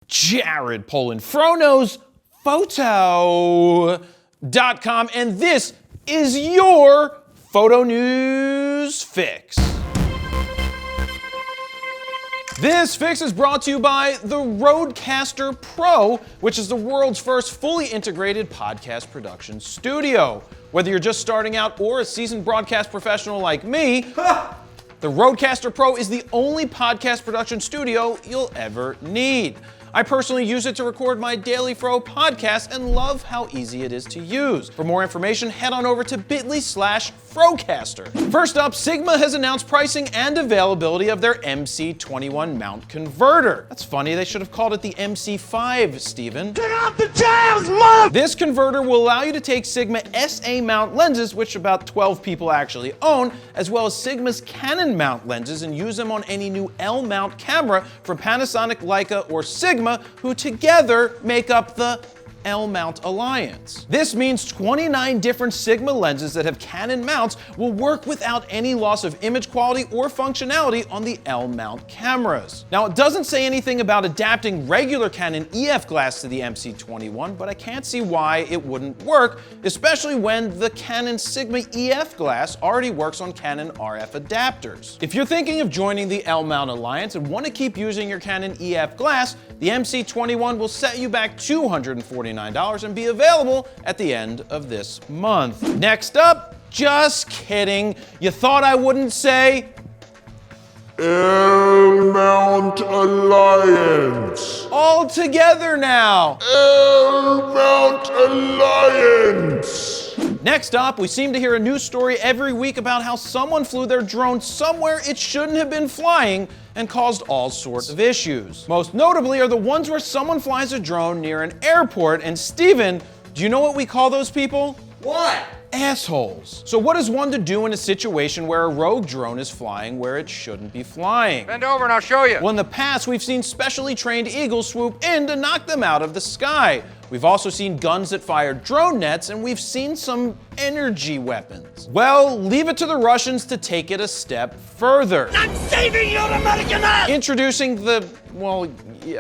Jared Polin, FroKnowsPhoto.com, and this is your Photo News Fix. This fix is brought to you by the Rodecaster Pro, which is the world's first fully integrated podcast production studio. Whether you're just starting out or a seasoned broadcast professional like me, the Rodecaster Pro is the only podcast production studio you'll ever need. I personally use it to record my Daily Fro podcast and love how easy it is to use. For more information, head on over to bit.ly/Frocaster. First up, Sigma has announced pricing and availability of their MC21 mount converter. That's funny, they should have called it the MC5, Steven. Get off the jams, mother! This converter will allow you to take Sigma SA mount lenses, which about 12 people actually own, as well as Sigma's Canon mount lenses, and use them on any new L mount camera from Panasonic, Leica, or Sigma, who together make up the L mount alliance. This means 29 different Sigma lenses that have Canon mounts will work without any loss of image quality or functionality on the L mount cameras. Now, it doesn't say anything about adapting regular Canon EF glass to the MC21, but I can't see why it wouldn't work, especially when the Canon Sigma EF glass already works on Canon RF adapters. If you're thinking of joining the L mount alliance and want to keep using your Canon EF glass, the MC21 will set you back $249 and be available at the end of this month. Next up, just kidding. You thought I wouldn't say L Mount Alliance. All together now. L Mount Alliance. Next up, we seem to hear a news story every week about how someone flew their drone somewhere it shouldn't have been flying and caused all sorts of issues. Most notably are the ones where someone flies a drone near an airport, and Steven, do you know what we call those people? What? Assholes. So what is one to do in a situation where a rogue drone is flying where it shouldn't be flying? Bend over and I'll show you. Well, in the past, we've seen specially trained eagles swoop in to knock them out of the sky. We've also seen guns that fire drone nets, and we've seen some energy weapons. Well, leave it to the Russians to take it a step further. I'm saving your American ass! Introducing the, well,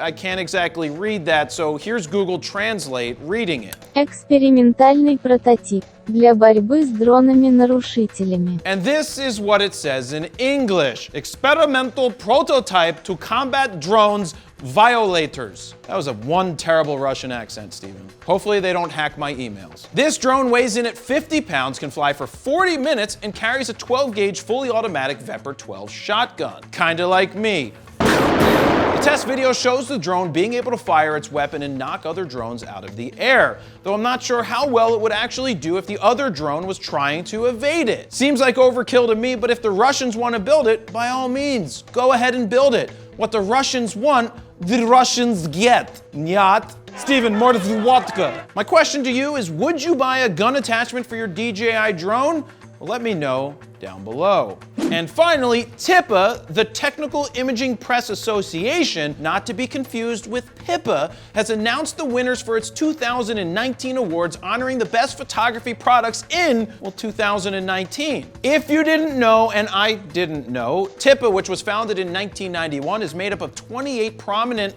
I can't exactly read that, so here's Google Translate reading it. Экспериментальный прототип для борьбы с дронами-нарушителями. And this is what it says in English. Experimental prototype to combat drones violators. That was one terrible Russian accent, Steven. Hopefully they don't hack my emails. This drone weighs in at 50 pounds, can fly for 40 minutes, and carries a 12-gauge fully automatic Vepr 12 shotgun. Kinda like me. The test video shows the drone being able to fire its weapon and knock other drones out of the air, though I'm not sure how well it would actually do if the other drone was trying to evade it. Seems like overkill to me, but if the Russians want to build it, by all means, go ahead and build it. What the Russians want, the Russians get. Nyat. Steven, more than vodka. My question to you is, would you buy a gun attachment for your DJI drone? Well, let me know down below. And finally, TIPA, the Technical Imaging Press Association, not to be confused with PIPA, has announced the winners for its 2019 awards honoring the best photography products in, well, 2019. If you didn't know, and I didn't know, TIPA, which was founded in 1991, is made up of 28 prominent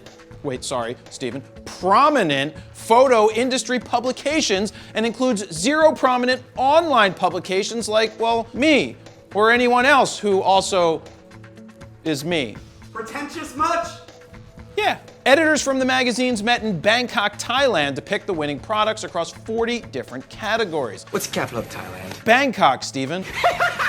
photo industry publications and includes 0 prominent online publications like, well, me, or anyone else who also is me. Pretentious much? Yeah. Editors from the magazines met in Bangkok, Thailand to pick the winning products across 40 different categories. What's the capital of Thailand? Bangkok, Steven.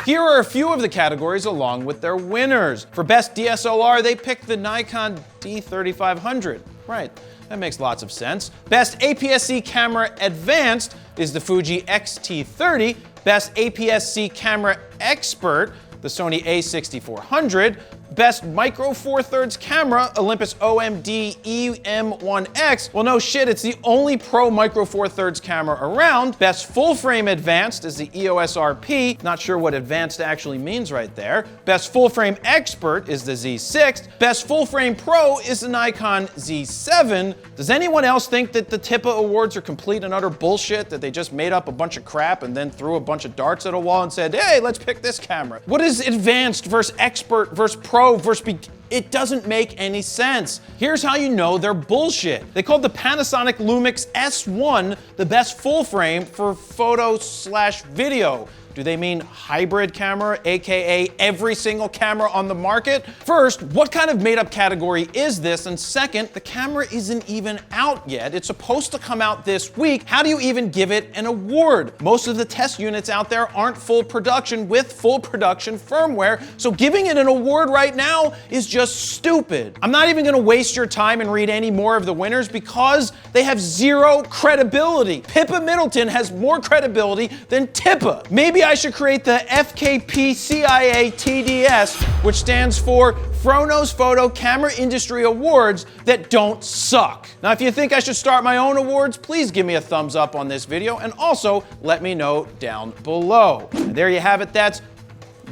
Here are a few of the categories along with their winners. For best DSLR, they picked the Nikon D3500. Right, that makes lots of sense. Best APS-C camera advanced is the Fuji X-T30. Best APS-C camera expert, the Sony A6400. Best Micro Four Thirds camera, Olympus OMD EM1X. Well, no shit, it's the only pro Micro Four Thirds camera around. Best Full Frame Advanced is the EOS RP. Not sure what advanced actually means right there. Best Full Frame Expert is the Z6. Best Full Frame Pro is the Nikon Z7. Does anyone else think that the TIPA awards are complete and utter bullshit, that they just made up a bunch of crap and then threw a bunch of darts at a wall and said, hey, let's pick this camera? What is advanced versus expert versus pro versus It doesn't make any sense. Here's how you know they're bullshit. They called the Panasonic Lumix S1 the best full frame for photo/video. Do they mean hybrid camera, AKA every single camera on the market? First, what kind of made up category is this? And second, the camera isn't even out yet. It's supposed to come out this week. How do you even give it an award? Most of the test units out there aren't full production with full production firmware, so giving it an award right now is just stupid. I'm not even gonna waste your time and read any more of the winners because they have zero credibility. Pippa Middleton has more credibility than TIPA. Maybe I should create the FKP-CIA TDS, which stands for FroKnowsPhoto Camera Industry Awards that don't suck. Now, if you think I should start my own awards, please give me a thumbs up on this video and also let me know down below. And there you have it. That's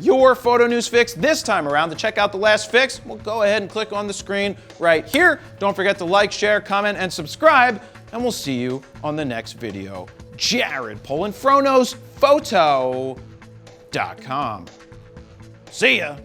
your photo news fix this time around. To check out the last fix, well, go ahead and click on the screen right here. Don't forget to like, share, comment, and subscribe, and we'll see you on the next video. Jared Polin, FroKnowsPhoto.com. See ya.